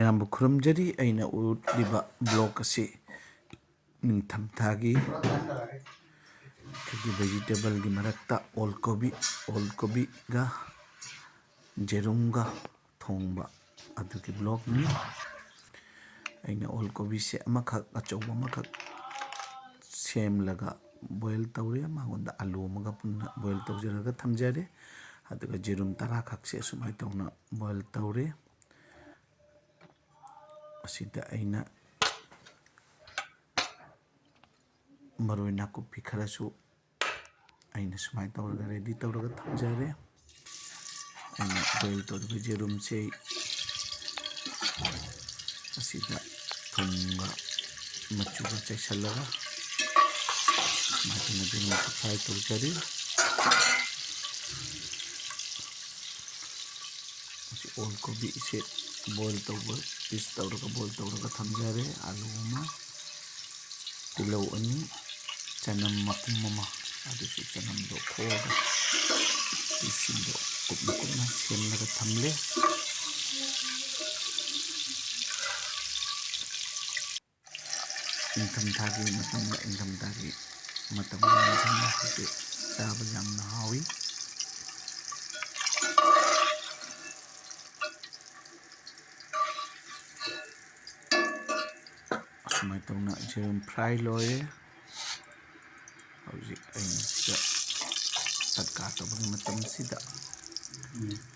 ꯌꯥꯝꯕ ꯈꯨꯔꯨꯝꯖꯔꯤ ꯑꯩꯅ ꯎꯠꯂꯤꯕ ꯕ꯭ꯂꯣꯛ ꯑꯁꯤ ꯅꯤꯡꯊꯝꯊꯥꯒꯤ ꯑꯩꯈꯣꯏꯒꯤ ꯚꯦꯖꯤꯇꯦꯕꯜꯒꯤ ꯃꯔꯛꯇ ꯑꯣꯜꯀꯣꯕꯤꯒ ꯌꯦꯔꯨꯝꯒ ꯊꯣꯡꯕ ꯑꯗꯨꯒꯤ ꯕ꯭ꯂꯣꯛꯅꯤ꯫ ꯑꯩꯅ ꯑꯣꯜꯀꯣꯕꯤꯁꯦ ꯑꯃꯈꯛ ꯑꯆꯧꯕ ꯑꯃꯈꯛ ꯁꯦꯝꯂꯒ ꯕꯣꯏꯜ ꯇꯧꯔꯦ, ꯃꯉꯣꯟꯗ ꯑꯂꯨ ꯑꯃꯒ ꯄꯨꯟꯅ ꯕꯣꯏꯜ ꯇꯧꯖꯔꯒ ꯊꯝꯖꯔꯦ꯫ ꯑꯗꯨꯒ ꯌꯦꯔꯨꯝ 10 ꯈꯛꯁꯦ ꯑꯁꯨꯃꯥꯏꯅ ꯇꯧꯅ ꯕꯣꯏꯜ ꯇꯧꯔꯦ꯫ ꯑꯁꯤꯗ ꯑꯩꯅ ꯃꯔꯣꯏ ꯅꯥꯀꯨꯞꯄꯤ ꯈꯔꯁꯨ ꯑꯩꯅ ꯁꯨꯃꯥꯏꯅ ꯇꯧꯔꯒ ꯔꯦꯗꯤ ꯇꯧꯔꯒ ꯊꯝꯖꯔꯦ꯫ ꯑꯩꯅ ꯕꯣꯏꯜ ꯇꯧꯔꯤꯕ ꯌꯦꯔꯨꯝꯁꯦ ꯑꯁꯤꯗ ꯊꯨꯝꯒ ꯃꯆꯨꯒ ꯆꯥꯏꯁꯤꯜꯂꯒ ꯁꯨꯃꯥꯏꯅ ꯇꯧꯅ ꯌꯦꯔꯨꯝꯁꯦ ꯐ꯭ꯔꯥꯏ ꯇꯧꯖꯔꯤ꯫ ꯑꯣꯜꯀꯣꯕꯤꯁꯦ ꯕꯣꯏꯜ ꯇꯧꯕ ꯄꯤꯁ ꯇꯧꯔꯒ ꯕꯣꯏꯜ ꯇꯧꯔꯒ ꯊꯝꯖꯔꯦ꯫ ꯑꯂꯨ ꯑꯃ, ꯇꯤꯜꯍꯧ 2, ꯆꯅꯝ ꯃꯄꯨꯝ ꯑꯃ, ꯑꯗꯨꯁꯨ ꯆꯅꯝꯗꯣ ꯈꯣꯛꯑꯒ ꯄꯤꯁꯁꯤꯡꯗꯣ ꯀꯨꯞꯅ ꯀꯨꯞꯅ ꯁꯦꯝꯂꯒ ꯊꯝꯂꯦ꯫ ꯏꯪꯊꯝꯊꯥꯒꯤ ꯃꯇꯝꯒꯤ ꯌꯦꯟꯁꯥꯡ ꯑꯁꯤꯁꯦ ꯆꯥꯕ ꯌꯥꯝꯅ ꯍꯥꯎꯏ꯫ ꯑꯁꯨꯃꯥꯏꯅ ꯇꯧꯅ ꯌꯦꯔꯨꯝ ꯐ꯭ꯔꯥꯏ ꯂꯣꯏꯔꯦ꯫ ꯍꯧꯖꯤꯛ ꯑꯩꯅ ꯁꯤꯗ ꯇꯠꯀꯥ ꯇꯧꯕꯒꯤ ꯃꯇꯝꯁꯤꯗ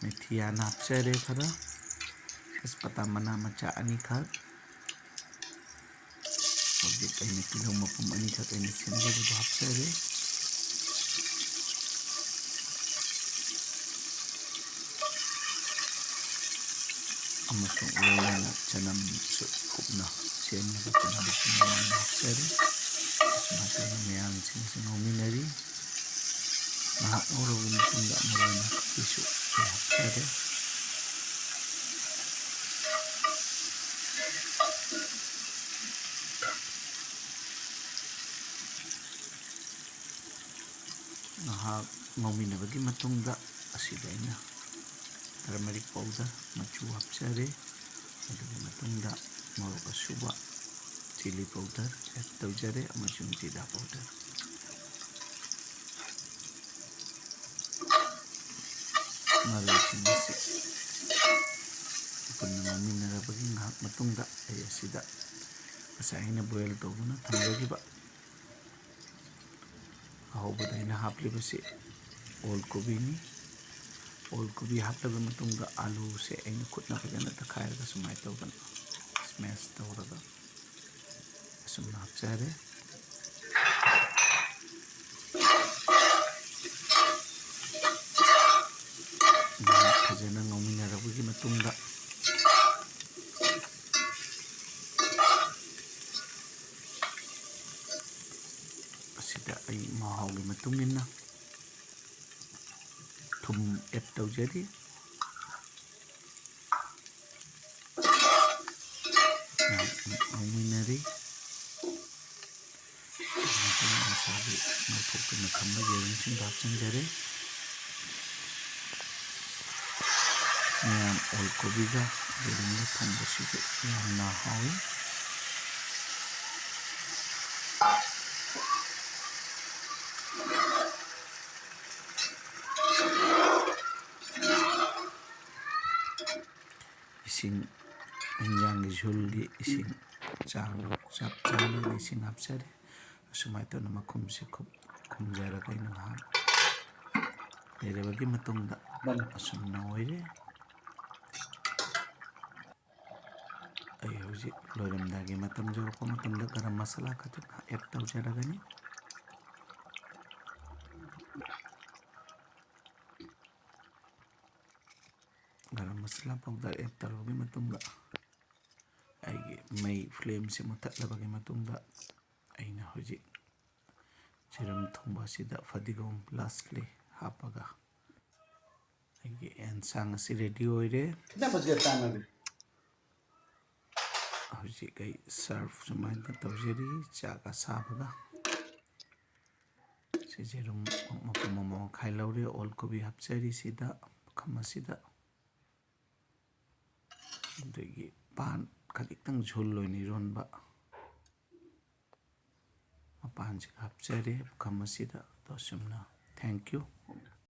ꯃꯦꯊꯤꯌꯥꯅ ꯍꯥꯞꯆꯔꯦ ꯈꯔ, ꯇꯦꯖꯄꯇꯥ ꯃꯅꯥ ꯃꯆꯥ 2 ꯈꯛ, ꯍꯧꯖꯤꯛ ꯑꯩꯅ ꯇꯤꯜꯍꯧ ꯃꯄꯨꯝ 2 ꯈꯛ ꯑꯩꯅ ꯁꯦꯝꯖꯕꯗꯣ ꯍꯥꯞꯆꯔꯦ꯫ ꯑꯃꯁꯨꯡ ꯂꯣꯏꯅꯅ ꯆꯅꯝꯁꯨ ꯀꯨꯞꯅ ꯁꯦꯝꯂꯒ ꯆꯅꯝ ꯃꯄꯨꯝ ꯑꯃ ꯑꯩꯅ ꯍꯥꯞꯆꯔꯦ꯫ ꯑꯁꯨꯃꯥꯏꯅ ꯇꯧꯅ ꯃꯌꯥꯝꯁꯤꯡꯁꯦ ꯉꯧꯃꯤꯟꯅꯔꯤ꯫ ꯉꯥꯏꯍꯥꯛ ꯉꯧꯔꯕ ꯃꯇꯨꯡꯗ ꯃꯔꯣꯏ ꯅꯥꯀꯨꯞꯄꯤꯁꯨ ꯑꯩ ꯍꯥꯞꯆꯔꯦ꯫ ꯉꯥꯏꯍꯥꯛ ꯉꯧꯃꯤꯟꯅꯕꯒꯤ ꯃꯇꯨꯡꯗ ꯑꯁꯤꯗ ꯑꯩꯅ ꯇꯔꯃꯔꯤꯛ ꯄꯥꯎꯗꯔ ꯃꯆꯨ ꯍꯥꯞꯆꯔꯦ꯫ ꯑꯗꯨꯒꯤ ꯃꯇꯨꯡꯗ ꯃꯣꯔꯣꯛ ꯑꯁꯨꯕ ꯆꯤꯂꯤ ꯄꯥꯎꯗꯔ ꯑꯦꯗ ꯇꯧꯖꯔꯦ ꯑꯃꯁꯨꯡ ꯖꯤꯔꯥ ꯄꯥꯎꯗꯔ꯫ ꯃꯔꯣꯏꯁꯤꯡ ꯑꯁꯤ ꯄꯨꯟꯅ ꯉꯧꯃꯤꯟꯅꯔꯕꯒꯤ ꯉꯥꯏꯍꯥꯛ ꯃꯇꯨꯡꯗ ꯑꯩ ꯑꯁꯤꯗ ꯉꯁꯥꯏ ꯑꯩꯅ ꯕꯣꯏꯜ ꯇꯧꯗꯨꯅ ꯊꯝꯖꯈꯤꯕ ꯑꯍꯧꯕꯗ ꯑꯩꯅ ꯍꯥꯞꯂꯤꯕꯁꯤ ꯑꯣꯜꯀꯣꯕꯤꯅꯤ꯫ ꯑꯣꯜꯀꯣꯕꯤ ꯍꯥꯞꯂꯕ ꯃꯇꯨꯡꯗ ꯑꯂꯨꯁꯦ ꯑꯩꯅ ꯈꯨꯠꯅ ꯐꯖꯅ ꯇꯛꯈꯥꯏꯔꯒ ꯁꯨꯃꯥꯏꯅ ꯇꯧꯗꯅ ꯁ꯭ꯃꯦꯁ ꯇꯧꯔꯒ ꯑꯁꯨꯝꯅ ꯍꯥꯞꯆꯔꯦ꯫ ꯉꯥꯏꯍꯥꯛ ꯐꯖꯅ ꯉꯧꯃꯤꯟꯅꯔꯕꯒꯤ ꯃꯇꯨꯡꯗ ꯑꯁꯤꯗ ꯑꯩ ꯃꯍꯥꯎꯒꯤ ꯃꯇꯨꯡ ꯏꯟꯅ ꯊꯨꯝ ꯑꯦꯗ ꯇꯧꯖꯔꯤ꯫ ꯉꯥꯏꯍꯥꯛ ꯉꯧꯃꯤꯟꯅꯔꯤ꯫ ꯑꯗꯨꯒꯤ ꯃꯇꯨꯡꯗ ꯉꯁꯥꯏꯒꯤ ꯉꯧꯊꯣꯛꯇꯨꯅ ꯊꯝꯕ ꯌꯦꯔꯨꯝꯁꯤꯡꯗꯣ ꯍꯥꯞꯆꯤꯟꯖꯔꯦ꯫ ꯃꯌꯥꯝ ꯑꯣꯜꯀꯣꯕꯤꯒ ꯌꯦꯔꯨꯝꯒ ꯊꯣꯡꯕꯁꯤꯁꯨ ꯌꯥꯝꯅ ꯍꯥꯎꯏ꯫ ꯏꯁꯤꯡ ꯏꯟꯖꯥꯡꯒꯤ ঝোলꯒꯤ ꯏꯁꯤꯡ ꯆꯥꯡ ꯆꯞ ꯆꯥꯅ ꯑꯩꯅ ꯏꯁꯤꯡ ꯍꯥꯞꯆꯔꯦ꯫ ꯑꯁꯨꯃꯥꯏꯅ ꯇꯧꯅ ꯃꯈꯨꯝꯁꯦ ꯈꯨꯝꯖꯔꯒ ꯑꯩꯅ ꯉꯥꯏꯍꯥꯛ ꯂꯩꯔꯕꯒꯤ ꯃꯇꯨꯡꯗ ꯑꯁꯨꯝꯅ ꯑꯣꯏꯔꯦ꯫ ꯑꯩ ꯍꯧꯖꯤꯛ ꯂꯣꯏꯔꯝꯗꯥꯏꯒꯤ ꯃꯇꯝ ꯌꯧꯔꯛꯄ ꯃꯇꯝꯗ ꯒꯔꯝ ꯃꯁꯥꯂꯥ ꯈꯛꯇꯪ ꯑꯦꯗ ꯇꯧꯖꯔꯒꯅꯤ꯫ ꯒꯔꯝ ꯃꯁꯥꯂꯥ ꯄꯥꯎꯗꯔ ꯑꯦꯗ ꯇꯧꯔꯕꯒꯤ ꯃꯇꯨꯡꯗ ꯑꯩꯒꯤ ꯃꯩ ꯐ꯭ꯂꯦꯝꯁꯦ ꯃꯨꯊꯠꯂꯕꯒꯤ ꯃꯇꯨꯡꯗ ꯑꯩꯅ ꯍꯧꯖꯤꯛ ꯌꯦꯔꯨꯝ ꯊꯣꯡꯕ ꯑꯁꯤꯗ ꯐꯗꯤꯒꯣꯝ ꯂꯥꯁꯂꯤ ꯍꯥꯞꯄꯒ ꯑꯩꯒꯤ ꯑꯦꯟꯁꯥꯡ ꯑꯁꯤ ꯔꯦꯗꯤ ꯑꯣꯏꯔꯦ꯫ ꯍꯧꯖꯤꯛ ꯑꯩ ꯁꯔꯚ ꯁꯨꯃꯥꯏꯅ ꯇꯧꯖꯔꯤ ꯆꯥꯛ ꯑꯁꯥꯕꯒ꯫ ꯁꯤ ꯌꯦꯔꯨꯝ ꯃꯄꯨꯝ 1 ꯃꯈꯥꯏ ꯂꯧꯔꯦ, ꯑꯣꯜꯀꯣꯕꯤ ꯍꯥꯞꯆꯔꯤ ꯁꯤꯗ ꯄꯨꯈꯝ ꯑꯁꯤꯗ, ꯑꯗꯒꯤ ꯄꯥꯟ ꯈꯖꯤꯛꯇꯪ ঝꯨꯜ ꯑꯣꯏꯅ ꯏꯔꯣꯟꯕ ꯃꯄꯥꯟꯁꯤꯒ ꯍꯥꯞꯆꯔꯦ ꯄꯨꯈꯝ ꯑꯁꯤꯗ ꯑꯗꯣ ꯑꯁꯨꯝꯅ ꯊꯦꯡꯛ ꯌꯨ